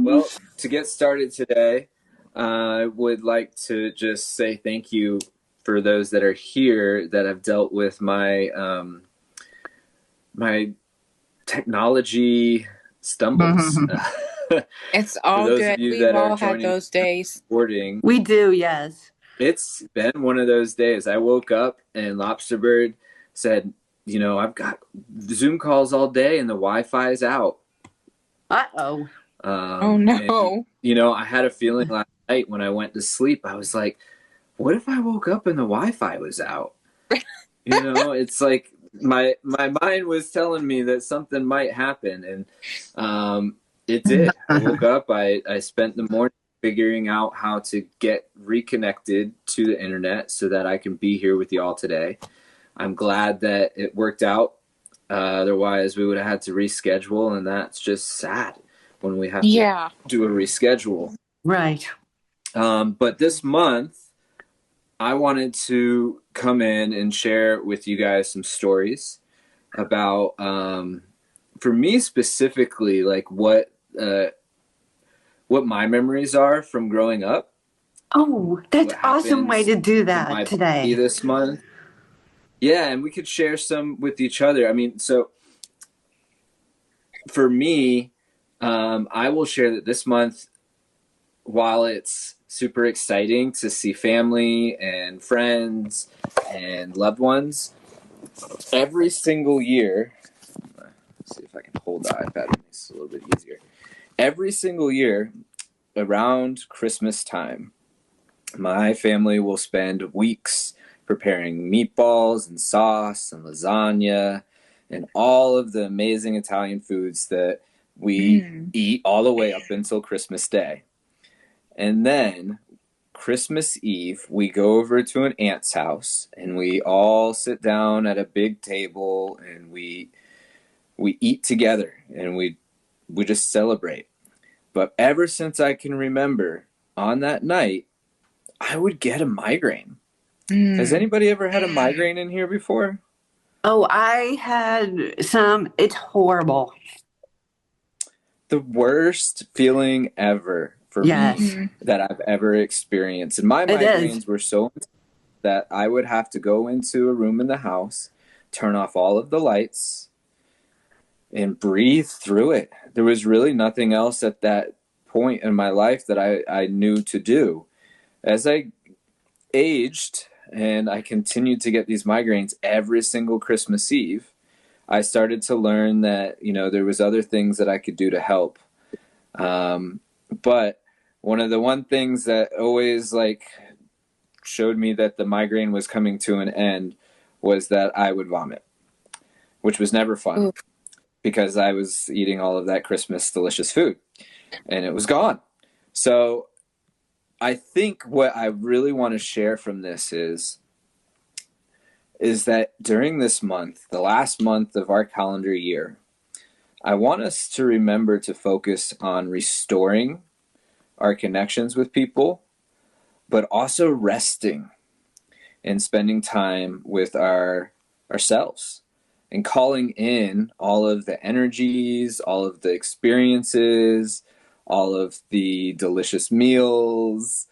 Well, to get started today, I would like to just say thank you for those that are here that have dealt with my my technology stumbles. It's For all those of good. you We've that are all had joining those days. recording, We do, yes. it's been one of those days. I woke up and Lobsterbird said, I've got Zoom calls all day and the Wi-Fi is out. Uh-oh. Oh And, no. I had a feeling last night when I went to sleep. I was like, what if I woke up and the Wi-Fi was out? It's like my mind was telling me that something might happen, and it did. I woke up. I spent the morning figuring out how to get reconnected to the internet so that I can be here with y'all today. I'm glad that it worked out. Otherwise, we would have had to reschedule, and that's just sad when we have to do a reschedule. Right. But this month, I wanted to come in and share with you guys some stories about, for me specifically, like what my memories are from growing up. Oh, that's What awesome way happens to do in my that body today. this month. Yeah, and we could share some with each other. I mean, so for me, I will share that this month, while it's super exciting to see family and friends and loved ones, every single year, let's see if I can hold the iPad, it makes it a little bit easier. Every single year around Christmas time, my family will spend weeks preparing meatballs and sauce and lasagna and all of the amazing Italian foods that we eat all the way up until Christmas Day. And then Christmas Eve, we go over to an aunt's house and we all sit down at a big table and we eat together and we just celebrate. But ever since I can remember, on that night, I would get a migraine. Has anybody ever had a migraine in here before? Oh, I had some. It's horrible. The worst feeling ever for Yes, me that I've ever experienced. And my it is. migraines were so intense that I would have to go into a room in the house, turn off all of the lights, and breathe through it. There was really nothing else at that point in my life that I knew to do. As I aged and I continued to get these migraines every single Christmas Eve, I started to learn that, there was other things that I could do to help. But one things that always showed me that the migraine was coming to an end was that I would vomit, which was never fun because I was eating all of that Christmas delicious food and it was gone. So I think what I really want to share from this is that during this month, the last month of our calendar year, I want us to remember to focus on restoring our connections with people, but also resting and spending time with ourselves and calling in all of the energies, all of the experiences, all of the delicious meals,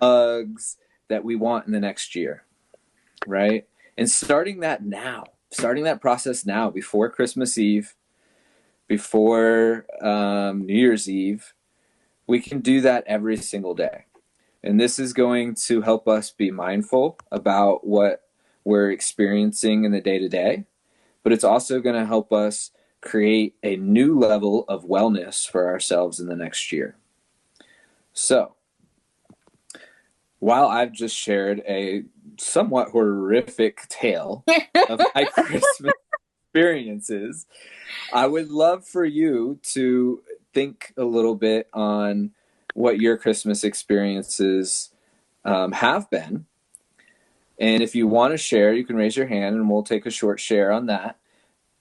hugs that we want in the next year, right? And starting that process now, before Christmas Eve, before New Year's Eve, we can do that every single day. And this is going to help us be mindful about what we're experiencing in the day-to-day, but it's also going to help us create a new level of wellness for ourselves in the next year. So, while I've just shared a somewhat horrific tale of my Christmas experiences, I would love for you to think a little bit on what your Christmas experiences have been. And if you want to share, you can raise your hand and we'll take a short share on that.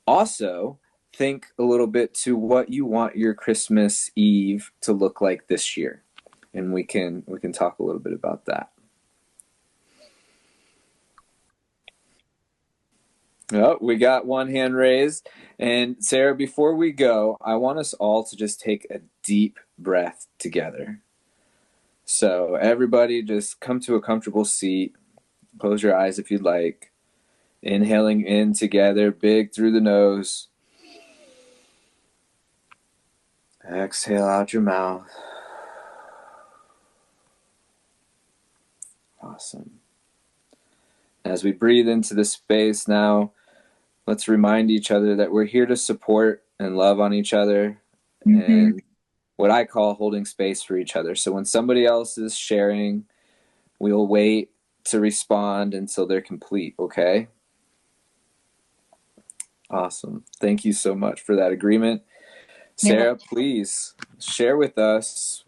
Also, think a little bit to what you want your Christmas Eve to look like this year. And we can talk a little bit about that. Oh, we got one hand raised. And Sarah, before we go, I want us all to just take a deep breath together. So, everybody, just come to a comfortable seat. Close your eyes if you'd like. Inhaling in together, big through the nose. Exhale out your mouth. Awesome. As we breathe into the space now, let's remind each other that we're here to support and love on each other, and what I call holding space for each other. So when somebody else is sharing, we'll wait to respond until they're complete, okay? Awesome. Thank you so much for that agreement. Sarah, please share with us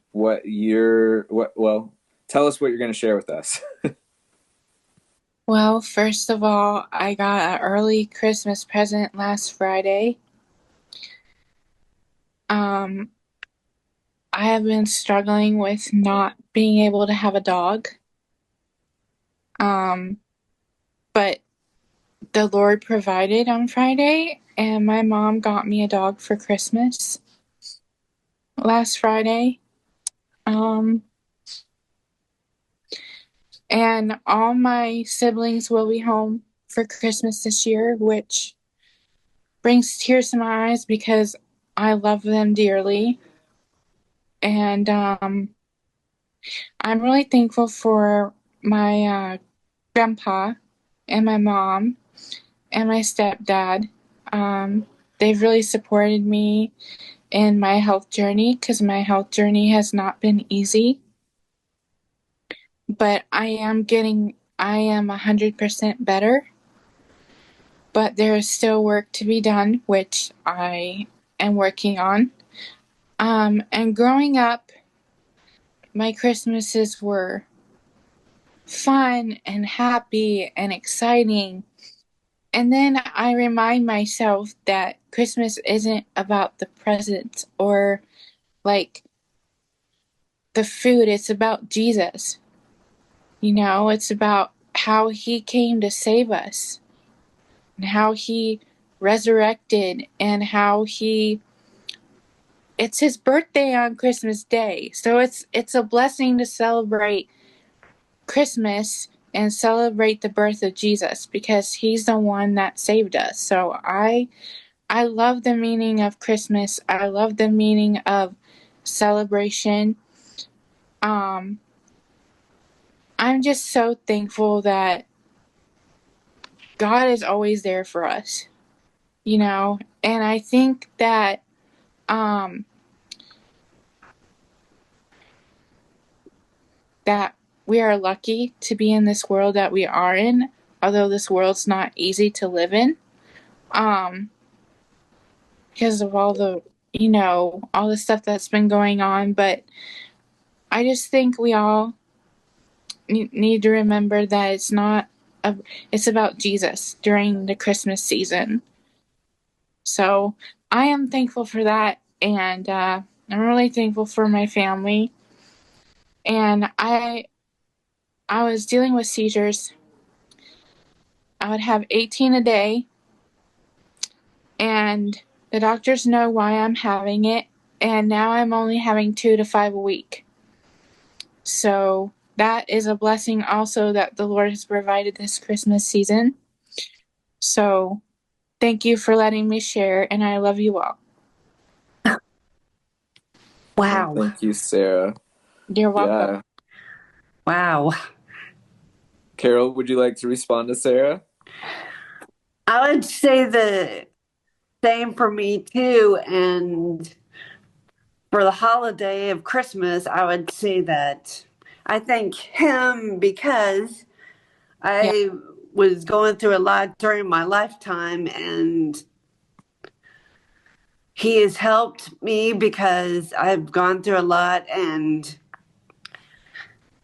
tell us what you're going to share with us. Well, first of all, I got an early Christmas present last Friday. I have been struggling with not being able to have a dog. But the Lord provided on Friday, and my mom got me a dog for Christmas last Friday. And all my siblings will be home for Christmas this year, which brings tears to my eyes because I love them dearly. And I'm really thankful for my grandpa and my mom and my stepdad. They've really supported me in my health journey because my health journey has not been easy. But I am 100% better. But there is still work to be done, which I am working on. And growing up, my Christmases were fun and happy and exciting. And then I remind myself that Christmas isn't about the presents or like the food. It's about Jesus. It's about how he came to save us and how he resurrected and how it's his birthday on Christmas Day. So it's a blessing to celebrate Christmas and celebrate the birth of Jesus because he's the one that saved us. So I love the meaning of Christmas. I love the meaning of celebration. I'm just so thankful that God is always there for us, and I think that that we are lucky to be in this world that we are in, although this world's not easy to live in, because of all the stuff that's been going on. But I just think we all need to remember that it's about Jesus during the Christmas season. So I am thankful for that, and I'm really thankful for my family. And I was dealing with seizures. I would have 18 a day, and the doctors know why I'm having it, and now I'm only having 2 to 5 a week. So that is a blessing also that the Lord has provided this Christmas season. So thank you for letting me share, and I love you all. Wow. Thank you, Sarah. You're welcome. Yeah. Wow. Carol, would you like to respond to Sarah? I would say the same for me too. And for the holiday of Christmas, I would say that I thank him because I was going through a lot during my lifetime, and he has helped me because I've gone through a lot, and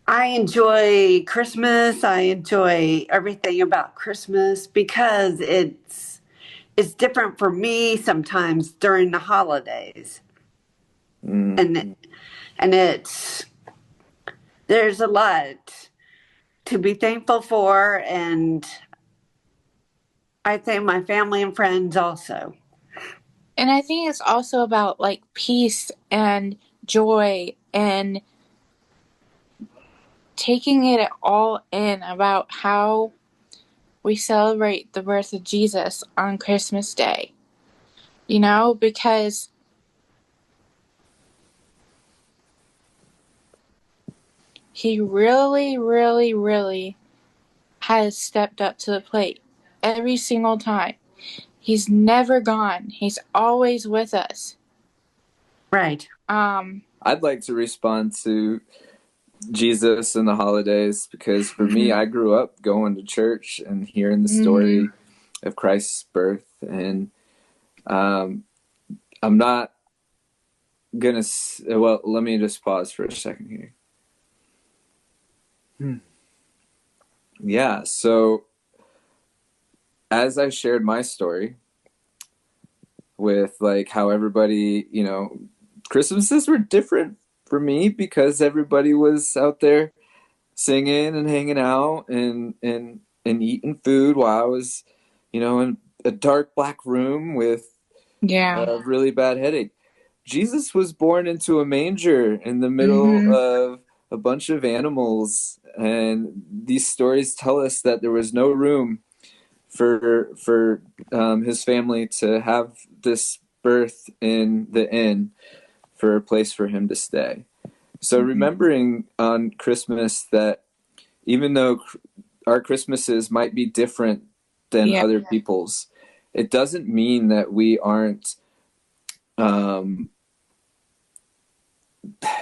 I enjoy Christmas. I enjoy everything about Christmas because it's different for me sometimes during the holidays. And it's there's a lot to be thankful for, and I think my family and friends also. And I think it's also about like peace and joy and taking it all in about how we celebrate the birth of Jesus on Christmas Day. You know, because he really, really, really has stepped up to the plate every single time. He's never gone. He's always with us. Right. I'd like to respond to Jesus and the holidays because for me, I grew up going to church and hearing the story of Christ's birth, and I'm not gonna. Well, let me just pause for a second here. Yeah, so as I shared my story with like how everybody, you know, Christmases were different for me because everybody was out there singing and hanging out and eating food while I was, you know, in a dark black room with a really bad headache. Jesus was born into a manger in the middle of a bunch of animals, and these stories tell us that there was no room for his family to have this birth in the inn for a place for him to stay. So remembering on Christmas that even though our Christmases might be different than other people's, it doesn't mean that we aren't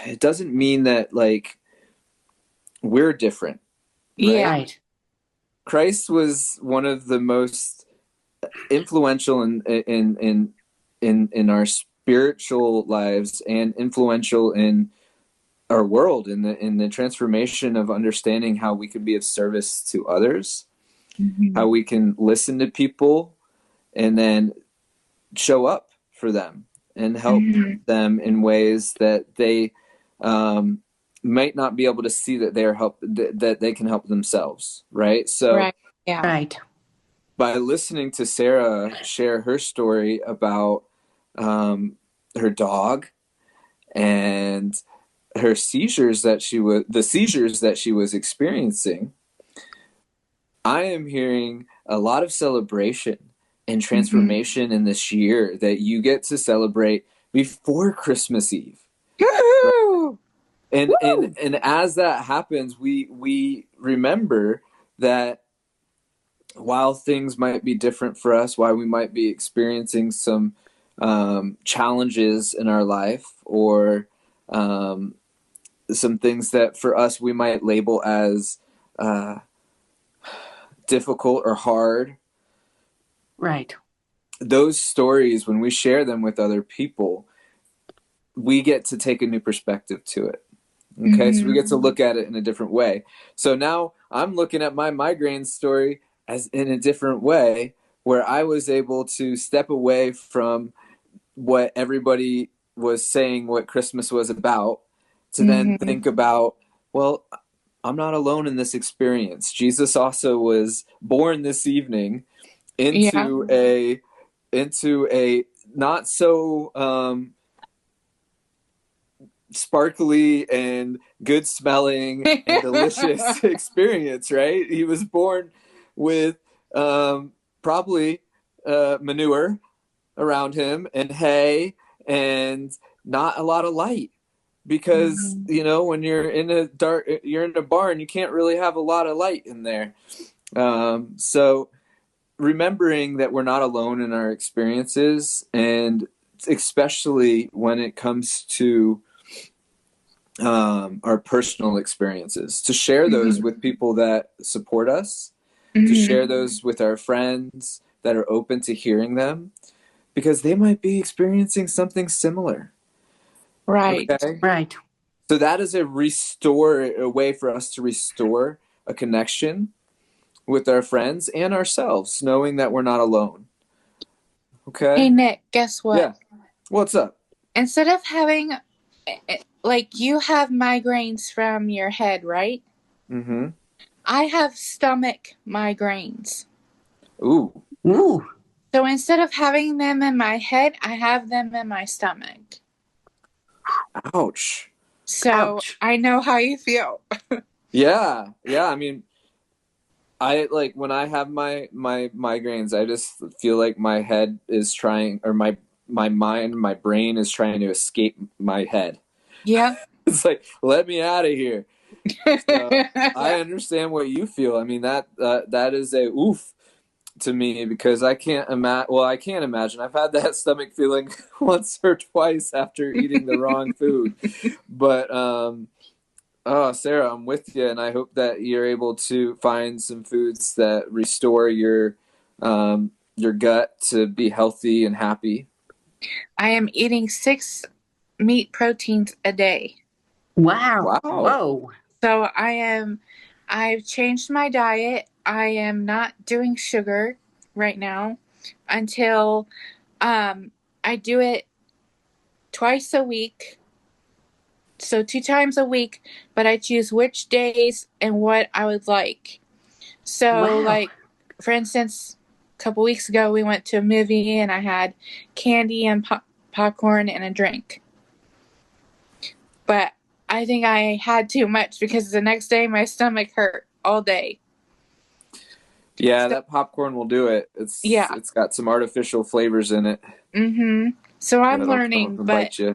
it doesn't mean that like we're different. Right? Right. Christ was one of the most influential in our spiritual lives and influential in our world in the transformation of understanding how we can be of service to others, how we can listen to people and then show up for them and help them in ways that they might not be able to see that that they can help themselves, right? So right. By listening to Sarah share her story about her dog and her seizures that she was experiencing, I am hearing a lot of celebration and transformation in this year that you get to celebrate before Christmas Eve. Right? And as that happens, we remember that while things might be different for us, while we might be experiencing some challenges in our life or some things that for us we might label as difficult or hard. Right. Those stories, when we share them with other people, we get to take a new perspective to it. Okay, so we get to look at it in a different way. So now I'm looking at my migraine story as in a different way, where I was able to step away from what everybody was saying what Christmas was about to then think about, well, I'm not alone in this experience. Jesus also was born this evening into a not so sparkly and good smelling and delicious experience, right? He was born with probably manure around him and hay and not a lot of light because you know when you're in a barn, you can't really have a lot of light in there. So remembering that we're not alone in our experiences, and especially when it comes to our personal experiences, to share those with people that support us, to share those with our friends that are open to hearing them, because they might be experiencing something similar. Right. Okay? Right. So that is a way for us to restore a connection with our friends and ourselves, knowing that we're not alone. Okay? Hey, Nick, guess what? Yeah. What's up? Instead of having, like, you have migraines from your head, right? Mm-hmm. I have stomach migraines. Ooh. Ooh, So instead of having them in my head, I have them in my stomach. Ouch. So ouch. I know how you feel. Yeah, yeah. I mean, I like when I have my migraines, I just feel like my head is trying, or my mind, my brain is trying to escape my head. Yep. It's like, let me out of here. So I understand what you feel. I mean, that is a oof to me, because I can't imagine. Well, I can't imagine. I've had that stomach feeling once or twice after eating the wrong food. But oh, Sarah, I'm with you, and I hope that you're able to find some foods that restore your gut to be healthy and happy. I am eating 6 meat proteins a day. Wow. Wow. Whoa. So I've changed my diet. I am not doing sugar right now until I do it twice a week. So 2 times a week, but I choose which days and what I would like. So Wow. like for instance, a couple weeks ago we went to a movie and I had candy and popcorn and a drink. But I think I had too much because the next day my stomach hurt all day. Yeah, So that popcorn will do it. It's yeah. it's got some artificial flavors in it So I'm that'll come up learning, and but bite you.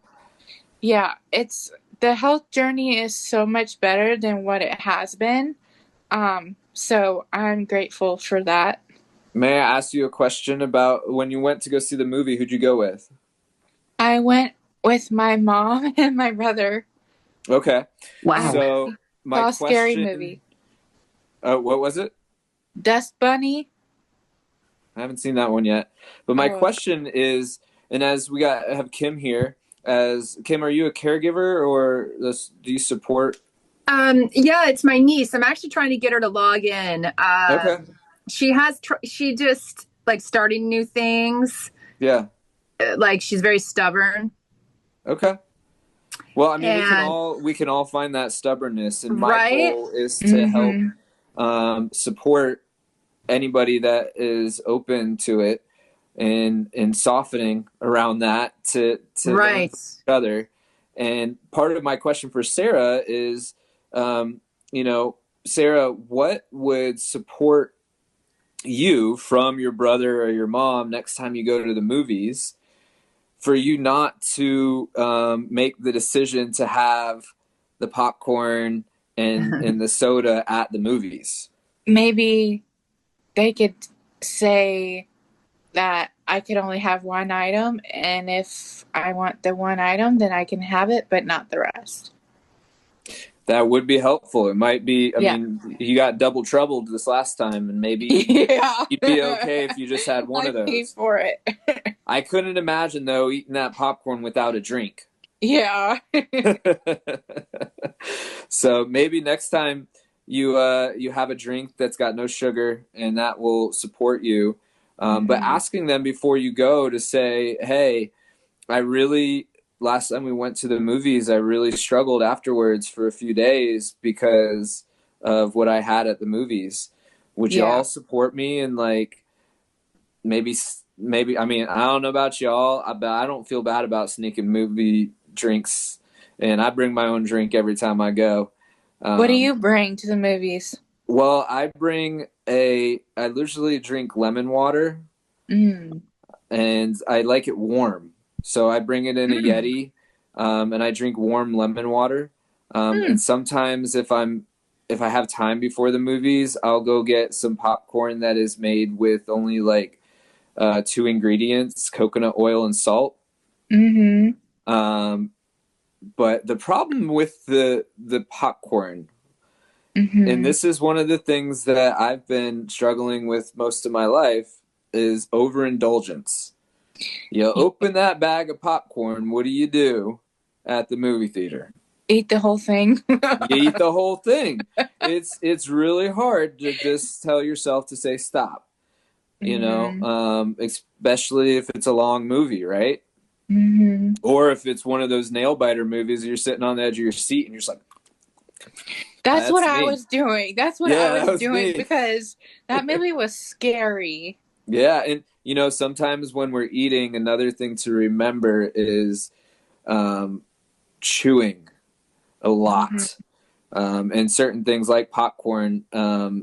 yeah, it's the health journey is so much better than what it has been. So I'm grateful for that. May I ask you a question about when you went to go see the movie? Who'd you go with? I went with my mom and my brother. Okay, Wow. so my Saw a scary question. movie. What was it? Dust Bunny. I haven't seen that one yet. But my Oh, question is, and as we have Kim here, as Kim, are you a caregiver, or do you support? Yeah, it's my niece. I'm actually trying to get her to log in. Okay. She just like starting new things. Yeah. Like she's very stubborn. Okay. Well, I mean, And we can all find that stubbornness, and my right, goal is to help mm-hmm. support anybody that is open to it, and softening around that to learn right. from each other. And part of my question for Sarah is, you know, Sarah, what would support you from your brother or your mom next time you go to the movies for you not to make the decision to have the popcorn and the soda at the movies? Maybe they could say that I could only have one item, and if I want the one item, then I can have it, but not the rest. That would be helpful. It might be, I Yeah. mean, you got double troubled this last time, and maybe Yeah. you'd be okay if you just had one I of paid those. for it. I couldn't imagine, though, eating that popcorn without a drink. Yeah. So maybe next time you have a drink that's got no sugar, and that will support you. But asking them before you go to say, hey, last time we went to the movies, I really struggled afterwards for a few days because of what I had at the movies. Would y'all support me? And like, maybe, I mean, I don't know about y'all, but I don't feel bad about sneaking movie drinks, and I bring my own drink every time I go. What do you bring to the movies? Well, I usually drink lemon water, and I like it warm. So I bring it in a Yeti, and I drink warm lemon water. And sometimes if I have time before the movies, I'll go get some popcorn that is made with only like 2 ingredients: coconut oil and salt. But the problem with the popcorn, and this is one of the things that I've been struggling with most of my life, is overindulgence. You open that bag of popcorn, what do at the movie theater? Eat the whole thing. You eat the whole thing. It's really hard to just tell yourself to say stop. You know, especially if it's a long movie, right? Or if it's one of those nail biter movies, you're sitting on the edge of your seat and you're just like, That's That's what I me. was doing. That's what Yeah, I that was was doing me. because that movie was scary. Yeah, and sometimes when we're eating, another thing to remember is um, chewing a Hmm. lot. And certain things like popcorn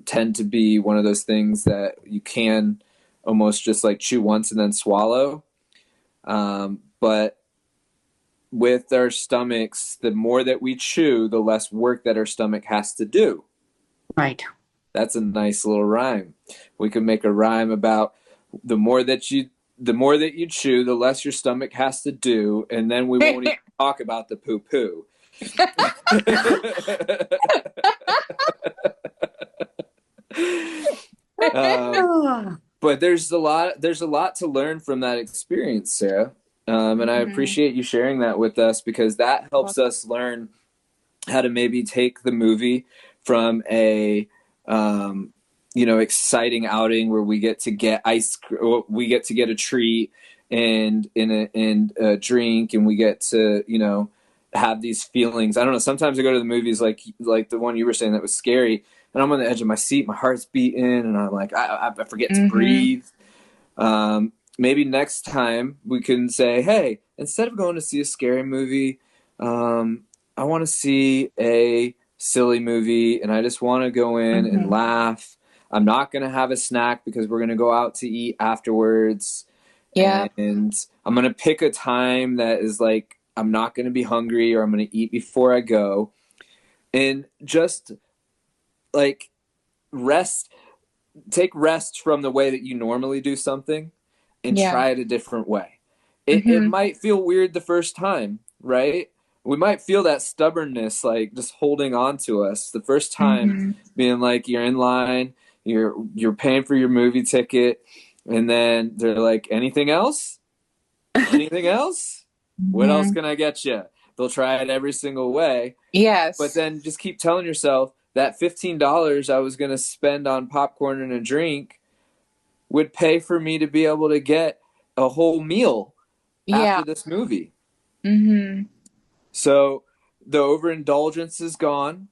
tend to be one of those things that you can almost just like chew once and then swallow. But with our stomachs, the more that we chew, the less work that our stomach has to do. Right. That's a nice little rhyme. We could make a rhyme about the more that you chew, the less your stomach has to do, and then we won't even talk about the poo poo. Ah, But there's a lot to learn from that experience, Sarah. And I Hmm. appreciate you sharing that with us because that helps us learn how to maybe take the movie from a exciting outing where we get to get we get to get a treat and a drink, and we get to have these feelings. I don't know. Sometimes I go to the movies like the one you were saying that was scary, and I'm on the edge of my seat, my heart's beating, and I'm like I forget to Hmm. breathe. Maybe next time we can say, hey, instead of going to see a scary movie, I want to see a silly movie, and I just want to go in and Hmm. laugh. I'm not going to have a snack because we're going to go out to eat afterwards. Yep. And I'm going to pick a time that is like, I'm not going to be hungry, or I'm going to eat before I go. And just like rest, take rest from the way that you normally do something and Yeah. try it a different way. It Hmm. might feel weird the first time, right? We might feel that stubbornness, like just holding on to us the first time, Hmm. being like you're in line, you're paying for your movie ticket, and then they're like, anything else? Anything else? What else Hmm. can I get you? They'll try it every single way, but Yes. then just keep telling yourself that $15 I was going to spend on popcorn and a drink would pay for me to be able to get a whole meal Yeah. after this movie. Hmm. So the overindulgence is gone.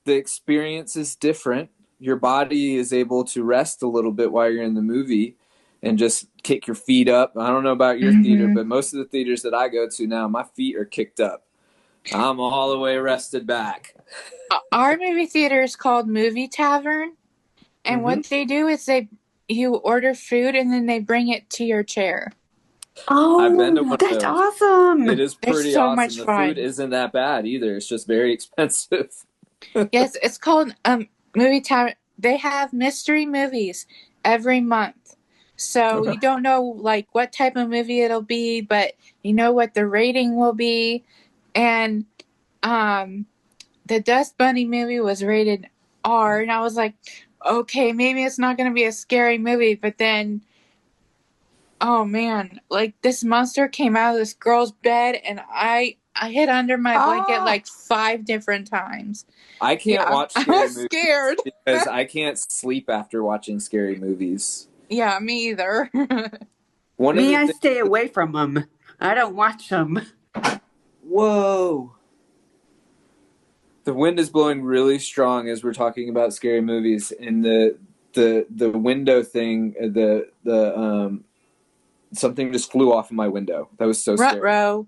The experience is different. Your body is able to rest a little bit while you're in the movie and just kick your feet up. I don't know about your theater, Hmm. but most of the theaters that I go to now, my feet are kicked up. I'm all the way rested back. Our movie theater is called Movie Tavern, and Mm-hmm. what they do is you order food and then they bring it to your chair. I've been to oh, one of that's those. It awesome. is They're pretty so awesome. much The food fun. isn't that bad either. It's just very expensive. Yes, it's called Movie Tavern. They have mystery movies every month. So you don't know like what type of movie it'll be, but you know what the rating will be. And um the Dust Bunny movie was rated R, and I was like, okay, maybe it's not going to be a scary movie, but then oh man, like this monster came out of this girl's bed, and I hid under my blanket Oh, like 5 different times. I can't Yeah, watch I scary was movies scared. because I can't sleep after watching scary movies. Yeah, me either. One of me, the I things stay that, away from them. I don't watch them. whoa, the wind is blowing really strong as we're talking about scary movies, and the window thing, the something just flew off of my window. That was so scary. Rutro.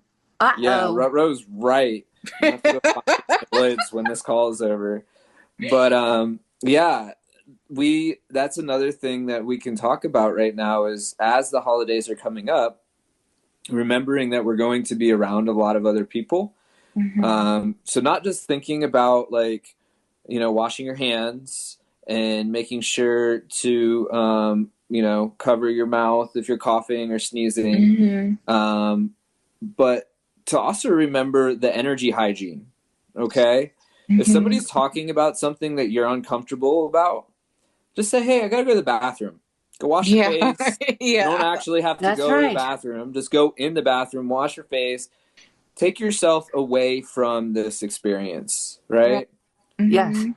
Yeah, Uh-oh. Rose right. I'm gonna have to go find the woods when this call is over. But yeah, we that's another thing that we can talk about right now is as the holidays are coming up, remembering that we're going to be around a lot of other people. Mhm. So not just thinking about like, washing your hands and making sure to, cover your mouth if you're coughing or sneezing. Mhm. But to also remember the energy hygiene. Okay. If Mhm. somebody's talking about something that you're uncomfortable about, just say, hey, I got to go to the bathroom. Go wash your Yeah. face. You don't Yeah. actually have to That's go to the right. bathroom. Just go in the bathroom, wash your face, take yourself away from this experience, Right. right? Yes. Mhm.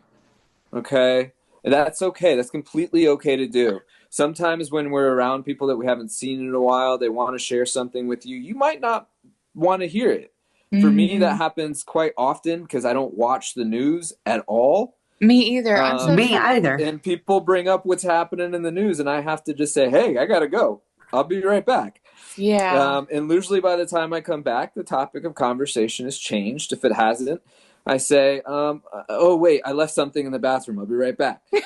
Okay. That's okay. That's completely okay to do. Sometimes when we're around people that we haven't seen in a while, they want to share something with you. You might not want to hear it. For me, that Mhm. happens quite often because I don't watch the news at all. Me either. I'm so Me tired. either. And people bring up what's happening in the news, and I have to just say, hey, I got to go. I'll be right back. Yeah. And usually by the time I come back, the topic of conversation has changed. If it hasn't, I say, oh, wait, I left something in the bathroom. I'll be right back. And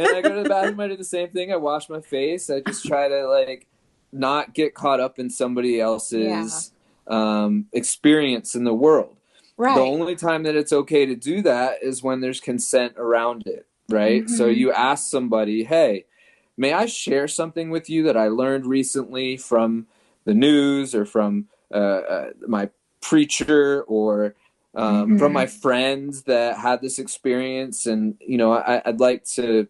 I go to the bathroom, I do the same thing. I wash my face. I just try to, like, not get caught up in somebody else's experience in the world. Right. The only time that it's okay to do that is when there's consent around it, right? Mm-hmm. So you ask somebody, hey, may I share something with you that I learned recently from the news or from my preacher or from my friends that had this experience, and I'd like to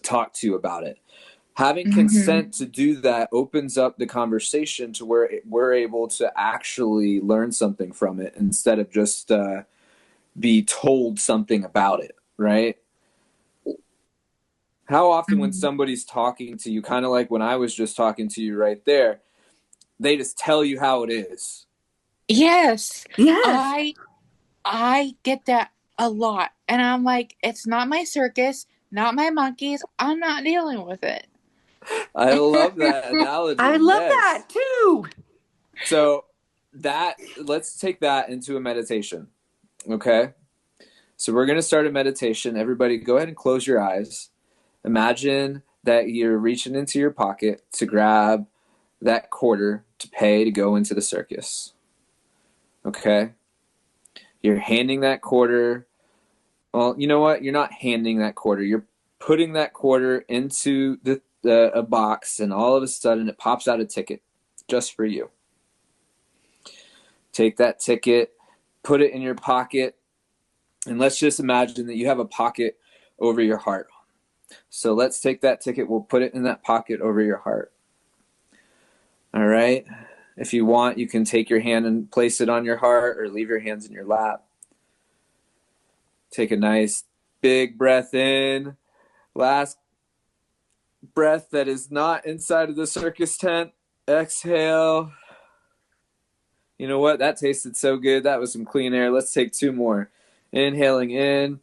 talk to you about it. Having consent to do that opens up the conversation to where we're able to actually learn something from it instead of just be told something about it, right? How often when somebody's talking to you, kind of like when I was just talking to you right there, they just tell you how it is. Yes. Yes. I get that a lot. And I'm like, it's not my circus, not my monkeys. I'm not dealing with it. I love that analogy. I love that too. So let's take that into a meditation. Okay? So we're going to start a meditation. Everybody go ahead and close your eyes. Imagine that you're reaching into your pocket to grab that quarter to pay to go into the circus. Okay? You're handing that quarter. Well, you know what? You're not handing that quarter. You're putting that quarter into a box, and all of a sudden it pops out a ticket just for you. Take that ticket, put it in your pocket, and let's just imagine that you have a pocket over your heart. So let's take that ticket. We'll put it in that pocket over your heart. All right? If you want, you can take your hand and place it on your heart or leave your hands in your lap. Take a nice big breath in. Last breath that is not inside of the circus tent. Exhale. You know what? That tasted so good. That was some clean air. Let's take 2 more. Inhaling in.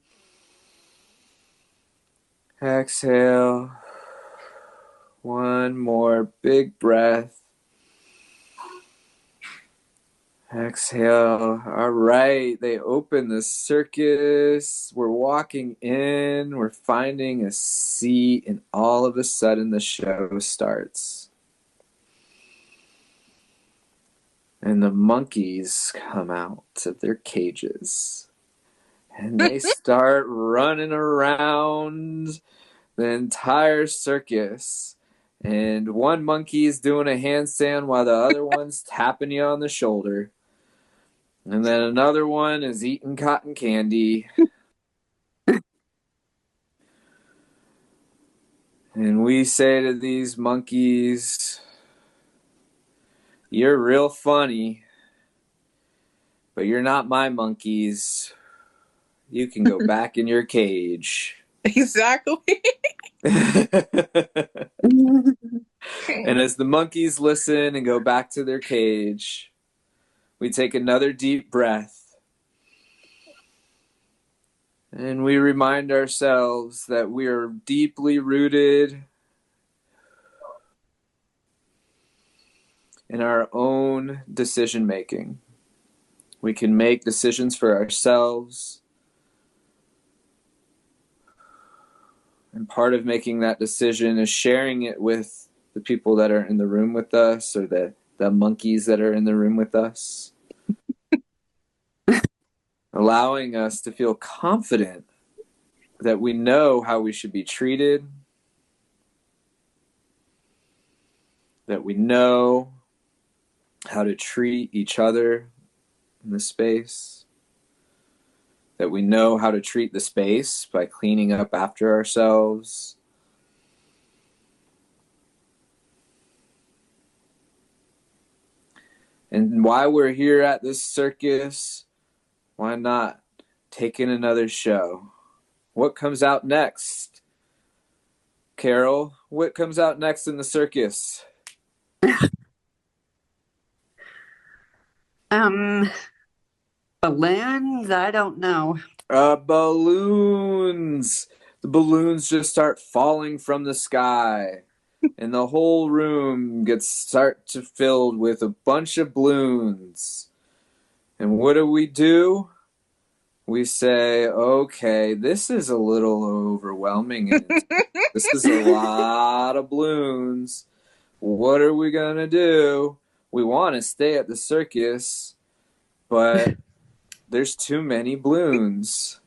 Exhale. 1 more big breath. Exhale. All right. They open the circus. We're walking in. We're finding a seat. And all of a sudden the show starts. And the monkeys come out of their cages. And they start running around the entire circus. And one monkey is doing a handstand while the other one's tapping you on the shoulder. And then another one is eating cotton candy. And we say to these monkeys, you're real funny, but you're not my monkeys. You can go back in your cage. Exactly. And as the monkeys listen and go back to their cage, we take another deep breath. And we remind ourselves that we are deeply rooted in our own decision making. We can make decisions for ourselves. And part of making that decision is sharing it with the people that are in the room with us, or the monkeys that are in the room with us. Allowing us to feel confident that we know how we should be treated, that we know how to treat each other in the space, that we know how to treat the space by cleaning up after ourselves. And while we're here at this circus, why not take in another show? What comes out next? Carol, what comes out next in the circus? Balloons? I don't know. Balloons. The balloons just start falling from the sky, and the whole room start to filled with a bunch of balloons. And what do? We say, okay, this is a little overwhelming. This is a lot of balloons. What are we gonna do? We want to stay at the circus, but there's too many balloons.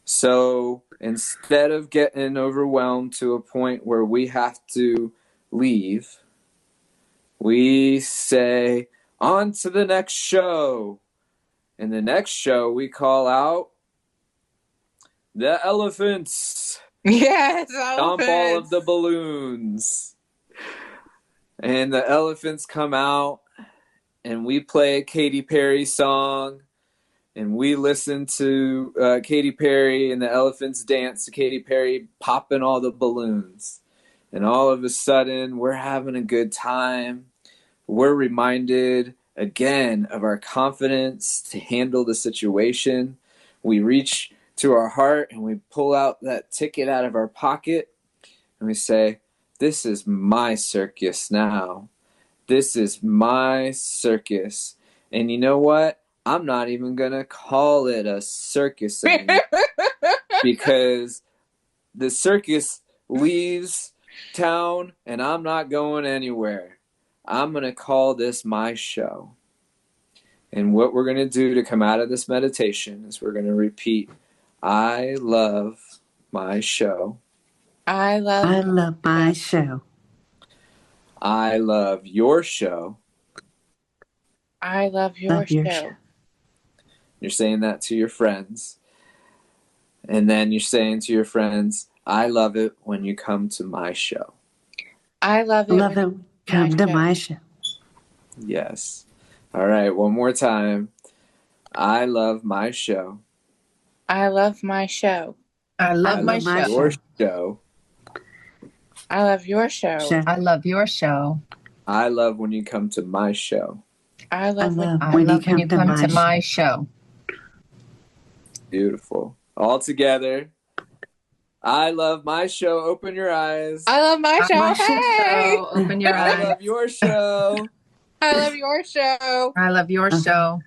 So instead of getting overwhelmed to a point where we have to leave, we say, on to the next show. In the next show, we call out the elephants. Yes, Dump all of the balloons. And the elephants come out, and we play a Katy Perry song, and we listen to Katy Perry, and the elephants dance to Katy Perry, popping all the balloons. And all of a sudden, we're having a good time. We're reminded again of our confidence to handle the situation. We reach to our heart and we pull out that ticket out of our pocket and we say, this is my circus now. This is my circus. And you know what? I'm not even going to call it a circus anymore because the circus leaves town and I'm not going anywhere. I'm going to call this my show. And what we're going to do to come out of this meditation is we're going to repeat, I love my show. I love my show. I love your show. I love your show. You're saying that to your friends. And then you're saying to your friends, I love it when you come to my show. I love it. Come to my show. Yes. All right, one more time. I love my show. I love my show. I love my show. Your show. I love your show. I love your show. I love when you come to my show. I love when you come to my show. Beautiful. All together. I love my show. Open your eyes. I love my show. Hey! Open your eyes. I love your show. I love your show. I love your show.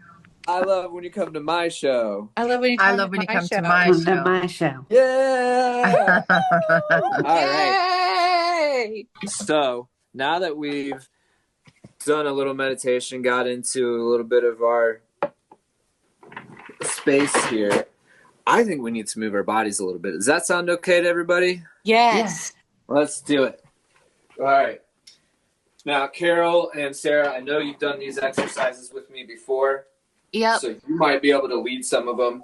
I love when you come to my show. I love when you come to my show. To my show. Yeah. All right. Yay! So now that we've done a little meditation, got into a little bit of our space here, I think we need to move our bodies a little bit. Does that sound okay to everybody? Yes. Let's do it. All right. Now, Carol and Sarah, I know you've done these exercises with me before. Yep. So you might be able to lead some of them.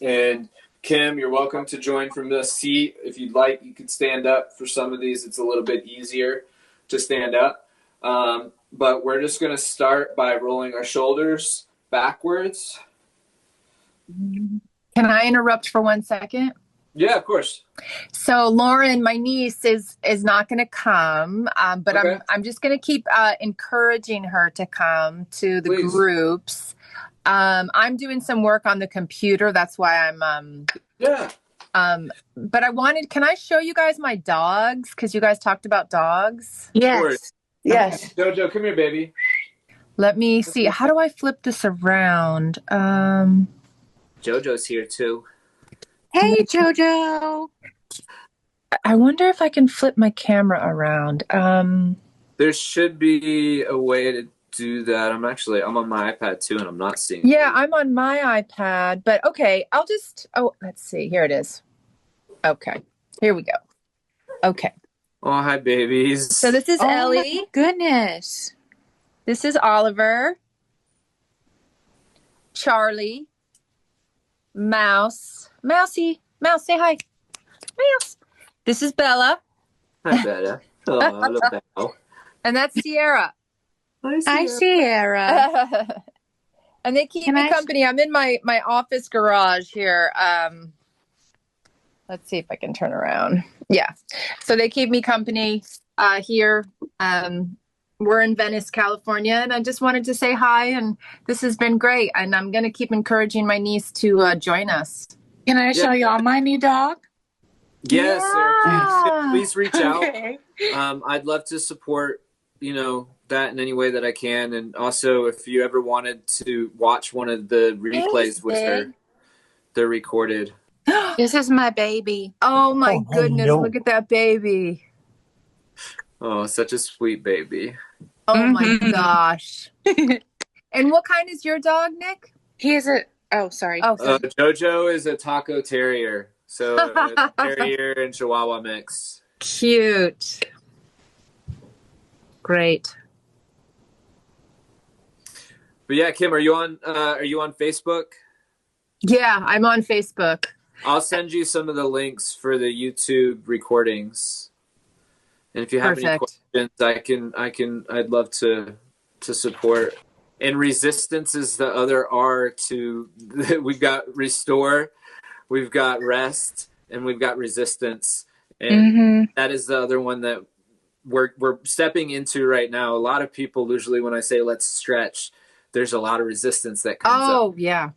And Kim, you're welcome to join from the seat. If you'd like, you could stand up. For some of these, it's a little bit easier to stand up. But we're just going to start by rolling our shoulders backwards. Can I interrupt for 1 second? Yeah, of course. So Lauren, my niece, is not going to come, but okay. I'm just going to keep encouraging her to come to the groups. I'm doing some work on the computer. That's why I'm but can I show you guys my dogs? Because you guys talked about dogs. Yes. Yes. Okay. Jojo, come here, baby. Let me see. How do I flip this around? Jojo's here too. Hey, Jojo. I wonder if I can flip my camera around. There should be a way to do that. I'm on my iPad too, and I'm not seeing. Yeah, I'm on my iPad, but okay. Let's see. Here it is. Okay, here we go. Okay. Oh, hi, babies. So this is Ellie. My goodness. This is Oliver. Charlie. Mouse. Mousy. Mouse, say hi. Mouse. This is Bella. Hi, Bella. Oh, hello, Bella. And that's Sierra. Hi, Sierra. And they keep me company. I'm in my office garage here. Let's see if I can turn around. Yeah. So they keep me company here. We're in Venice, California, and I just wanted to say hi. And this has been great. And I'm going to keep encouraging my niece to join us. Can I show y'all my new dog? Yes, Yeah. Sarah, please reach out. I'd love to support, that in any way that I can. And also, if you ever wanted to watch one of the replays with her, they're recorded. This is my baby. Oh my goodness, look at that baby. Oh, such a sweet baby. Oh my gosh. And what kind is your dog, Nick? He is sorry. Jojo is a Taco Terrier. So a Terrier and Chihuahua mix. Cute. Great. But yeah, Kim, are you on Facebook? Yeah, I'm on Facebook. I'll send you some of the links for the YouTube recordings. And if you have any questions, I'd love to support. And resistance is the other R to we've got restore, we've got rest, and we've got resistance. And that is the other one that we're stepping into right now. A lot of people usually when I say let's stretch, there's a lot of resistance that comes up. Oh, yeah.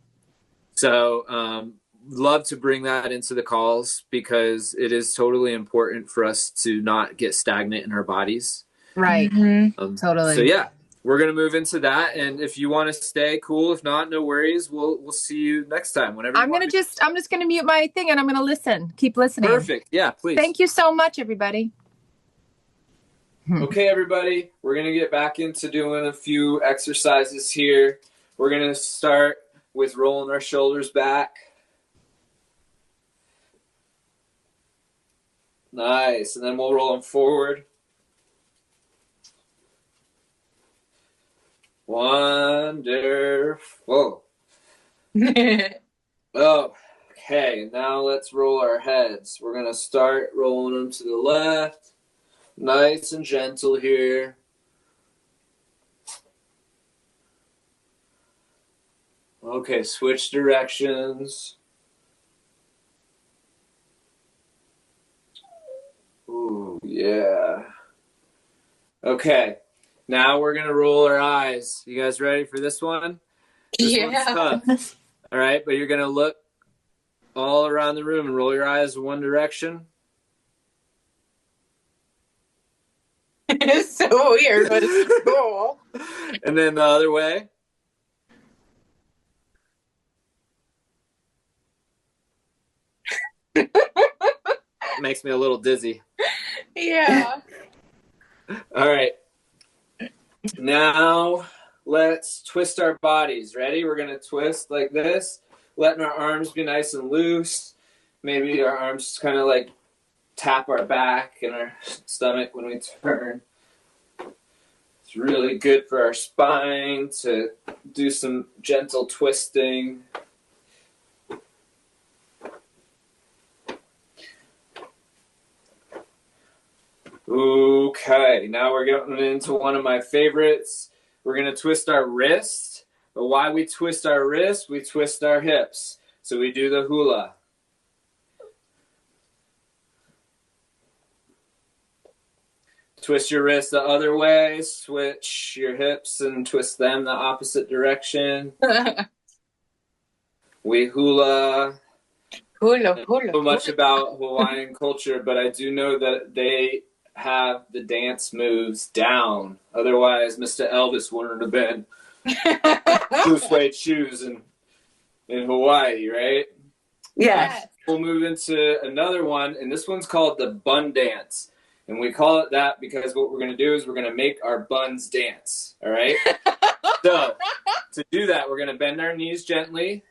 So love to bring that into the calls because it is totally important for us to not get stagnant in our bodies. Right. Totally. So yeah, we're going to move into that. And if you want to stay, cool. If not, no worries. We'll see you next time. Whenever I'm just going to mute my thing and I'm going to listen. Keep listening. Perfect. Yeah, please. Thank you so much, everybody. Okay, everybody. We're going to get back into doing a few exercises here. We're going to start with rolling our shoulders back. Nice. And then we'll roll them forward. Wonderful. Okay, now let's roll our heads. We're going to start rolling them to the left. Nice and gentle here. Okay, switch directions. Ooh, yeah. Okay, now we're going to roll our eyes. You guys ready for this one? This one's tough. All right, but you're going to look all around the room and roll your eyes in one direction. It's so weird, but it's cool. And then the other way. Makes me a little dizzy. Yeah. All right. Now let's twist our bodies. Ready? We're going to twist like this, letting our arms be nice and loose. Maybe our arms kind of like tap our back and our stomach when we turn. It's really good for our spine to do some gentle twisting. Okay, now we're getting into one of my favorites. We're going to twist our wrist. But why we twist our wrist, we twist our hips. So we do the hula. Twist your wrist the other way. Switch your hips and twist them the opposite direction. We hula. Hula. I don't know much about Hawaiian culture, but I do know that they have the dance moves down. Otherwise, Mr. Elvis wouldn't have been blue suede shoes in Hawaii, right? Yes. We'll move into another one, and this one's called the bun dance. And we call it that because what we're going to do is we're going to make our buns dance, all right? So, to do that, we're going to bend our knees gently,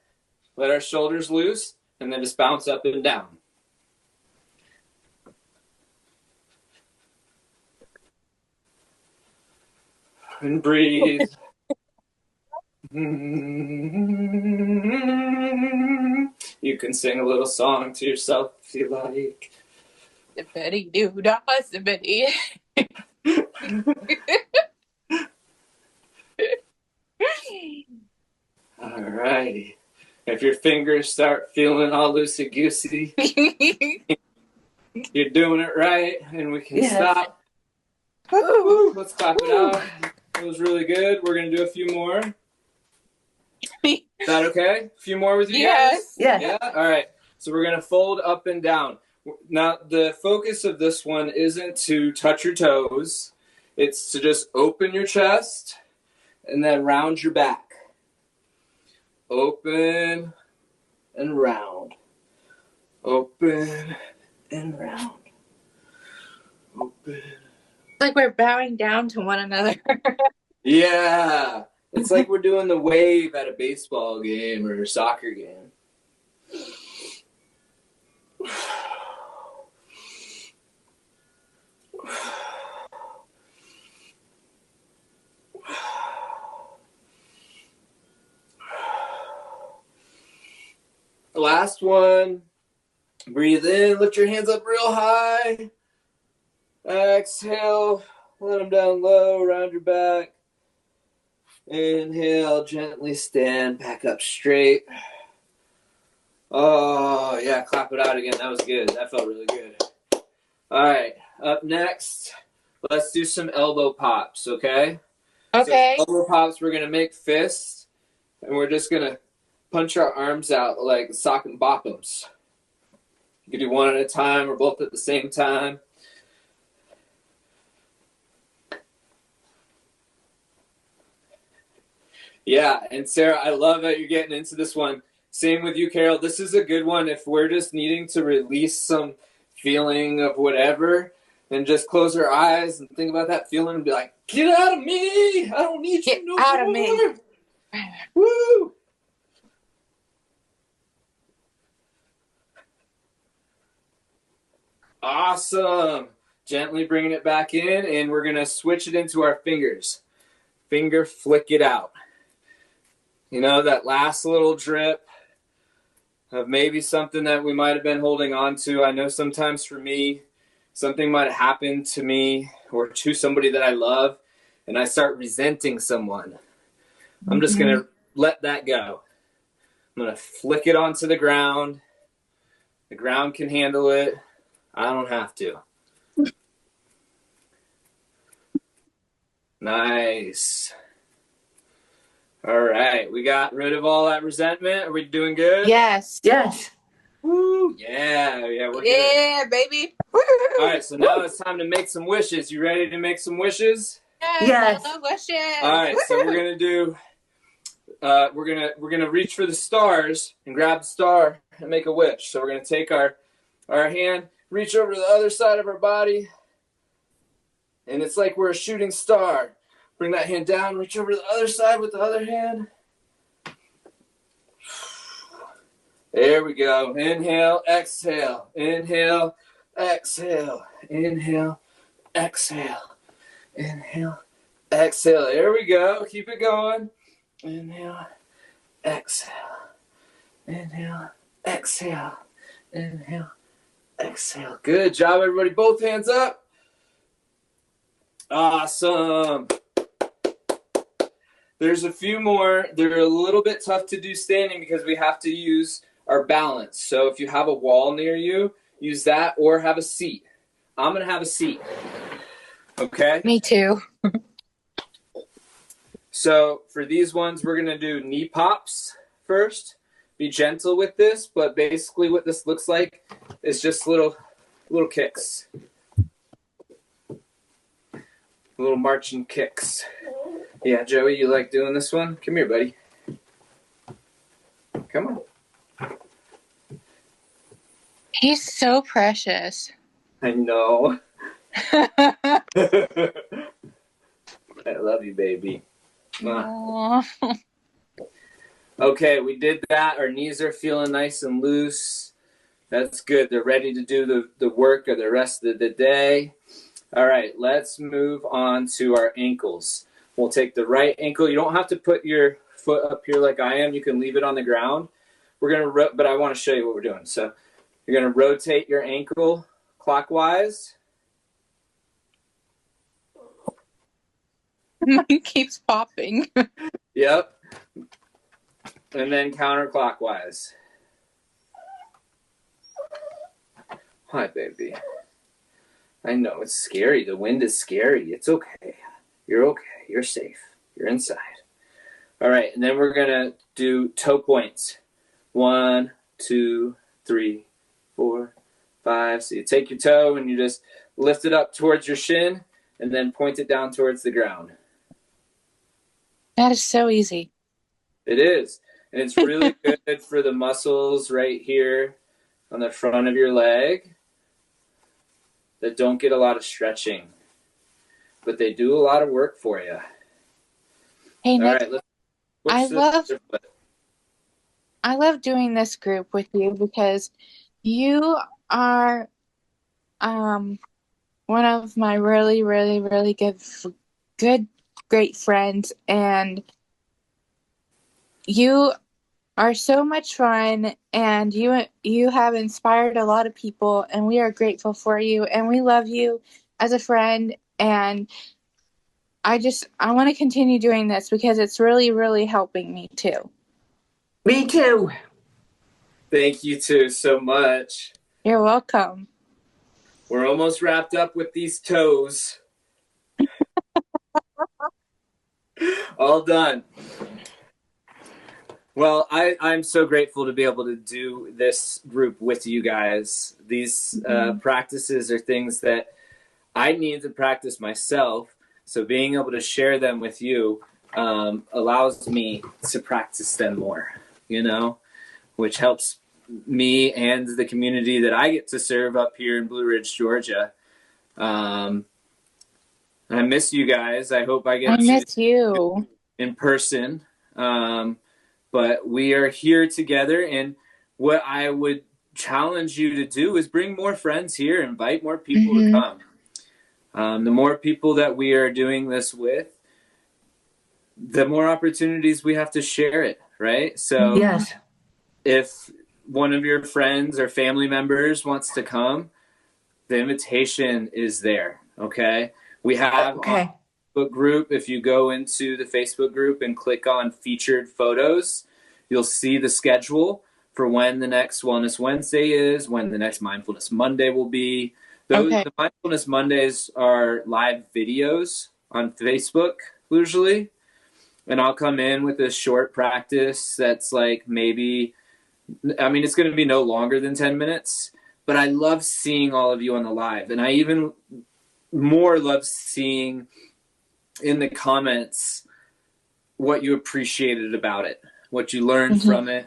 let our shoulders loose, and then just bounce up and down. And breathe. You can sing a little song to yourself if you like. Zippity doo dah, zippity. All righty. If your fingers start feeling all loosey-goosey, you're doing it right, and we can stop. Woo. Let's clap it out. It was really good. We're going to do a few more. Is that okay? A few more with you guys? Yes. Yeah? All right. So we're going to fold up and down. Now, the focus of this one isn't to touch your toes. It's to just open your chest and then round your back. Open and round. Open and round. Open. It's like we're bowing down to one another. Yeah. It's like we're doing the wave at a baseball game or a soccer game. Last one. Breathe in, lift your hands up real high. Exhale, let them down low, around your back. Inhale, gently stand back up straight. Oh, yeah, clap it out again. That was good. That felt really good. All right, up next, let's do some elbow pops, okay? Okay. So elbow pops, we're going to make fists, and we're just going to punch our arms out like sock and bottoms. You can do one at a time or both at the same time. Yeah, and Sarah, I love that you're getting into this one. Same with you, Carol. This is a good one if we're just needing to release some feeling of whatever, and just close our eyes and think about that feeling and be like, get out of me! I don't need you no more! Get out of me! Woo! Awesome! Gently bringing it back in, and we're going to switch it into our fingers. Finger flick it out. You know, that last little drip of maybe something that we might have been holding on to. I know sometimes for me, something might have happened to me or to somebody that I love, and I start resenting someone. I'm just going to let that go. I'm going to flick it onto the ground. The ground can handle it. I don't have to. Nice. All right, we got rid of all that resentment. Are we doing good? Yes. Yes. Woo! Yeah, we're good. Yeah, baby. Woo! All right, so now it's time to make some wishes. You ready to make some wishes? Yes. I love wishes. All right, so we're gonna do. We're gonna reach for the stars and grab the star and make a wish. So we're gonna take our hand, reach over to the other side of our body, and it's like we're a shooting star. Bring that hand down, reach over to the other side with the other hand. There we go. Inhale, exhale. Inhale, exhale. Inhale, exhale. Inhale, exhale. There we go. Keep it going. Inhale, exhale. Inhale, exhale. Inhale, exhale. Good job, everybody. Both hands up. Awesome. There's a few more. They're a little bit tough to do standing because we have to use our balance. So if you have a wall near you, use that or have a seat. I'm going to have a seat. Okay? Me too. So for these ones, we're going to do knee pops first. Be gentle with this, but basically what this looks like is just little kicks. Little marching kicks. Yeah, Joey, you like doing this one? Come here, buddy. Come on. He's so precious. I know. I love you, baby. Okay, we did that. Our knees are feeling nice and loose. That's good. They're ready to do the work of the rest of the day. All right, let's move on to our ankles. We'll take the right ankle. You don't have to put your foot up here like I am. You can leave it on the ground. We're gonna, but I want to show you what we're doing. So you're gonna rotate your ankle clockwise. Mine keeps popping. Yep. And then counterclockwise. Hi, baby. I know it's scary. The wind is scary. It's okay. You're okay. You're safe. You're inside. All right, and then we're gonna do toe points. 1, 2, 3, 4, 5. So you take your toe and you just lift it up towards your shin and then point it down towards the ground. That is so easy. It is. And it's really good for the muscles right here on the front of your leg that don't get a lot of stretching, but they do a lot of work for you. Hey, Nick, all right, I love doing this group with you because you are one of my really, really, really great friends, and you are so much fun, and you have inspired a lot of people, and we are grateful for you, and we love you as a friend, and I want to continue doing this because it's really, really helping me too. Me too. Thank you too so much. You're welcome. We're almost wrapped up with these toes. All done. Well, I'm so grateful to be able to do this group with you guys. These practices are things that I need to practice myself. So being able to share them with you allows me to practice them more, which helps me and the community that I get to serve up here in Blue Ridge, Georgia. I miss you guys. I hope I miss you in person. But we are here together, and what I would challenge you to do is bring more friends here, invite more people to come. The more people that we are doing this with, the more opportunities we have to share it, right? So yes. If one of your friends or family members wants to come, the invitation is there, okay? We have a Facebook group. If you go into the Facebook group and click on featured photos, you'll see the schedule for when the next Wellness Wednesday is, when the next Mindfulness Monday will be. The Mindfulness Mondays are live videos on Facebook usually, and I'll come in with a short practice that's like it's going to be no longer than 10 minutes, but I love seeing all of you on the live, and I even more love seeing in the comments what you appreciated about it, what you learned from it,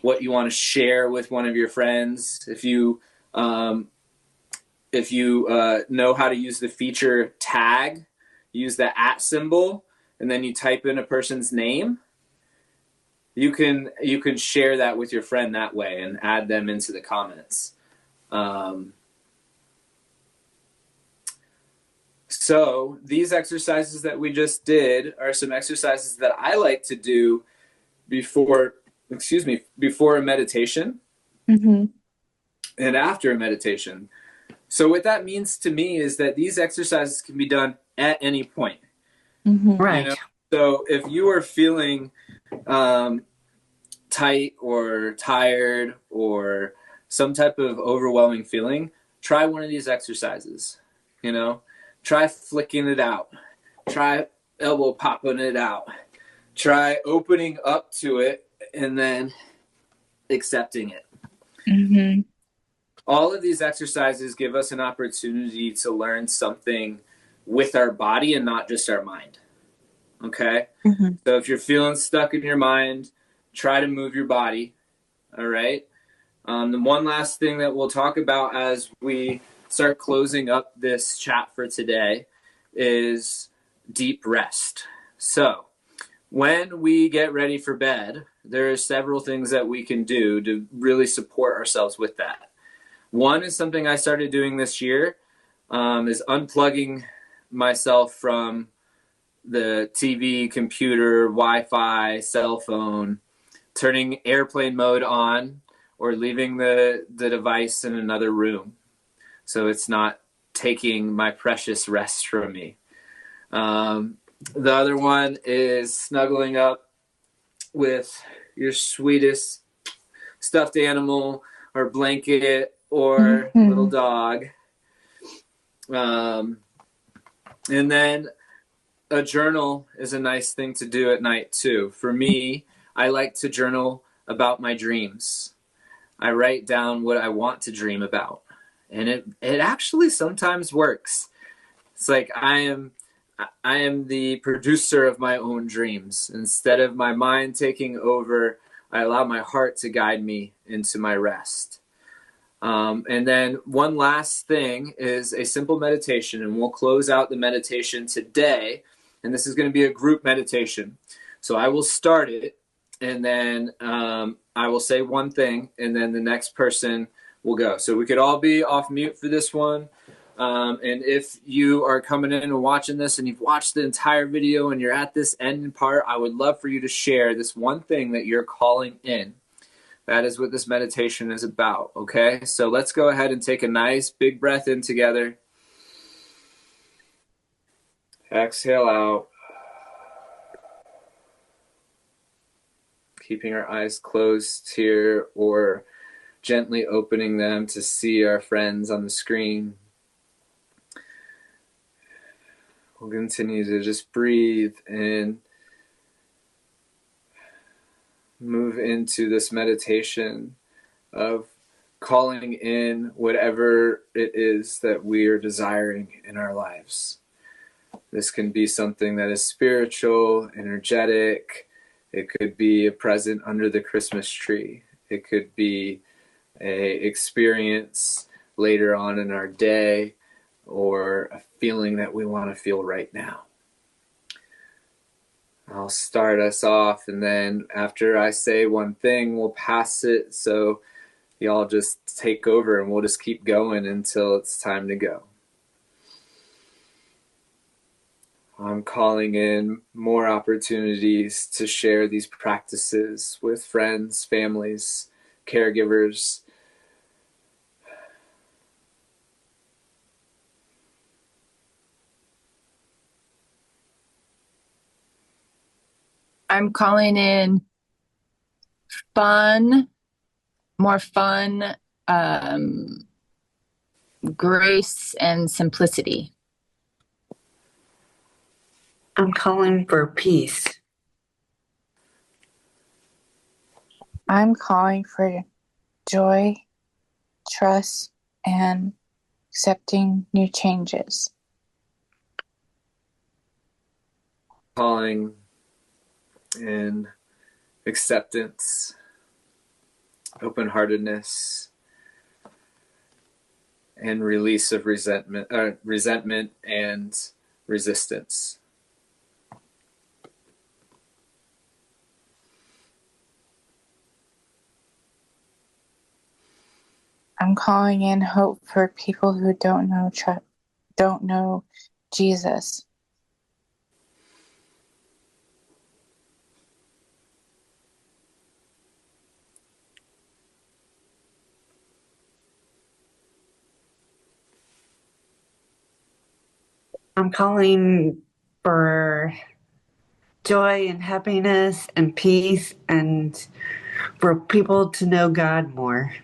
what you want to share with one of your friends. If you know how to use the feature tag, use the @ symbol, and then you type in a person's name, you can share that with your friend that way and add them into the comments. So these exercises that we just did are some exercises that I like to do before a meditation and after a meditation. So what that means to me is that these exercises can be done at any point. Right. So if you are feeling tight or tired or some type of overwhelming feeling, try one of these exercises. Try flicking it out. Try elbow popping it out. Try opening up to it and then accepting it. All of these exercises give us an opportunity to learn something with our body and not just our mind. Okay? So if you're feeling stuck in your mind, try to move your body. All right? The one last thing that we'll talk about as we start closing up this chat for today is deep rest. So when we get ready for bed, there are several things that we can do to really support ourselves with that. One is something I started doing this year, is unplugging myself from the TV, computer, Wi-Fi, cell phone, turning airplane mode on, or leaving the device in another room so it's not taking my precious rest from me. The other one is snuggling up with your sweetest stuffed animal or blanket or little dog And then a journal is a nice thing to do at night too. For me, I like to journal about my dreams. I write down what I want to dream about. And it actually sometimes works. It's like I am the producer of my own dreams. Instead of my mind taking over, I allow my heart to guide me into my rest. And then one last thing is a simple meditation, and we'll close out the meditation today. And this is going to be a group meditation. So I will start it, and then I will say one thing, and then the next person will go. So we could all be off mute for this one. And if you are coming in and watching this and you've watched the entire video and you're at this end part, I would love for you to share this one thing that you're calling in. That is what this meditation is about, okay? So let's go ahead and take a nice big breath in together. Exhale out. Keeping our eyes closed here or gently opening them to see our friends on the screen. We'll continue to just breathe and move into this meditation of calling in whatever it is that we are desiring in our lives. This can be something that is spiritual, energetic. It could be a present under the Christmas tree. It could be an experience later on in our day, or a feeling that we want to feel right now. I'll start us off, and then after I say one thing, we'll pass it, so y'all just take over and we'll just keep going until it's time to go. I'm calling in more opportunities to share these practices with friends, families, caregivers. I'm calling in more fun, grace and simplicity. I'm calling for peace. I'm calling for joy, trust, and accepting new changes. Calling in acceptance, open-heartedness, and release of resentment and resistance. I'm calling in hope for people who don't know Jesus. I'm calling for joy and happiness and peace, and for people to know God more.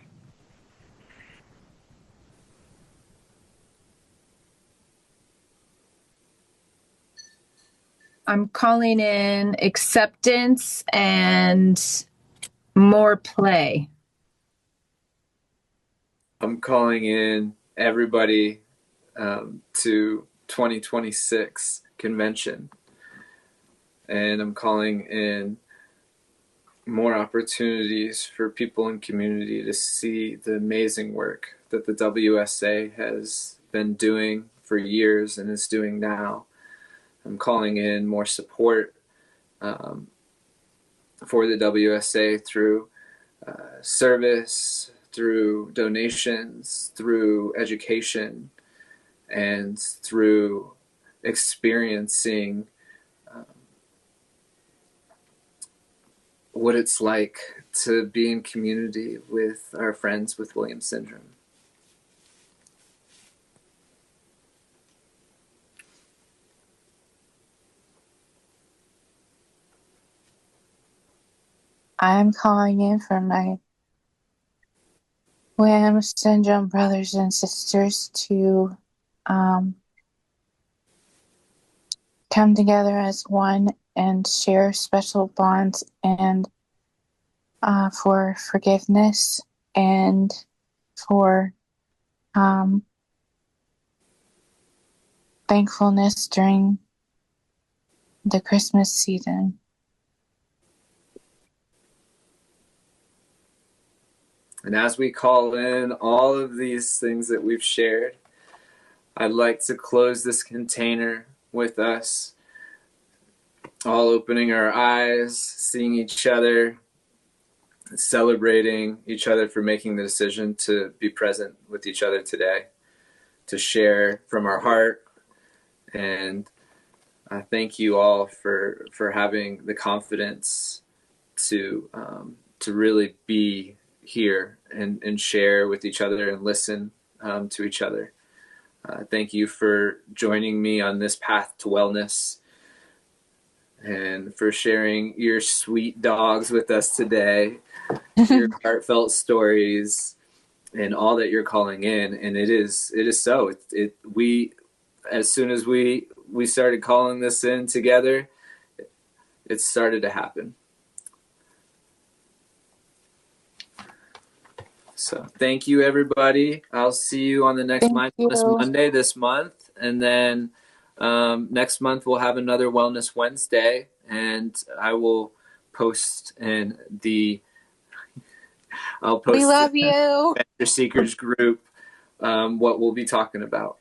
I'm calling in acceptance and more play. I'm calling in everybody to 2026 convention, and I'm calling in more opportunities for people in community to see the amazing work that the WSA has been doing for years and is doing now. I'm calling in more support for the WSA through service, through donations, through education, and through experiencing what it's like to be in community with our friends with Williams syndrome. I'm calling in for my Williams syndrome brothers and sisters to come together as one and share special bonds and for forgiveness and for thankfulness during the Christmas season. And as we call in all of these things that we've shared, I'd like to close this container with us all opening our eyes, seeing each other, celebrating each other for making the decision to be present with each other today, to share from our heart. And I thank you all for having the confidence to really be here and share with each other and listen to each other. Thank you for joining me on this path to wellness and for sharing your sweet dogs with us today, your heartfelt stories, and all that you're calling in. And it is so. We as soon as we started calling this in together, it started to happen. So thank you, everybody. I'll see you on the next Mindfulness Monday this month. And then next month we'll have another Wellness Wednesday. And I will post in we love you. Adventure Seekers group what we'll be talking about.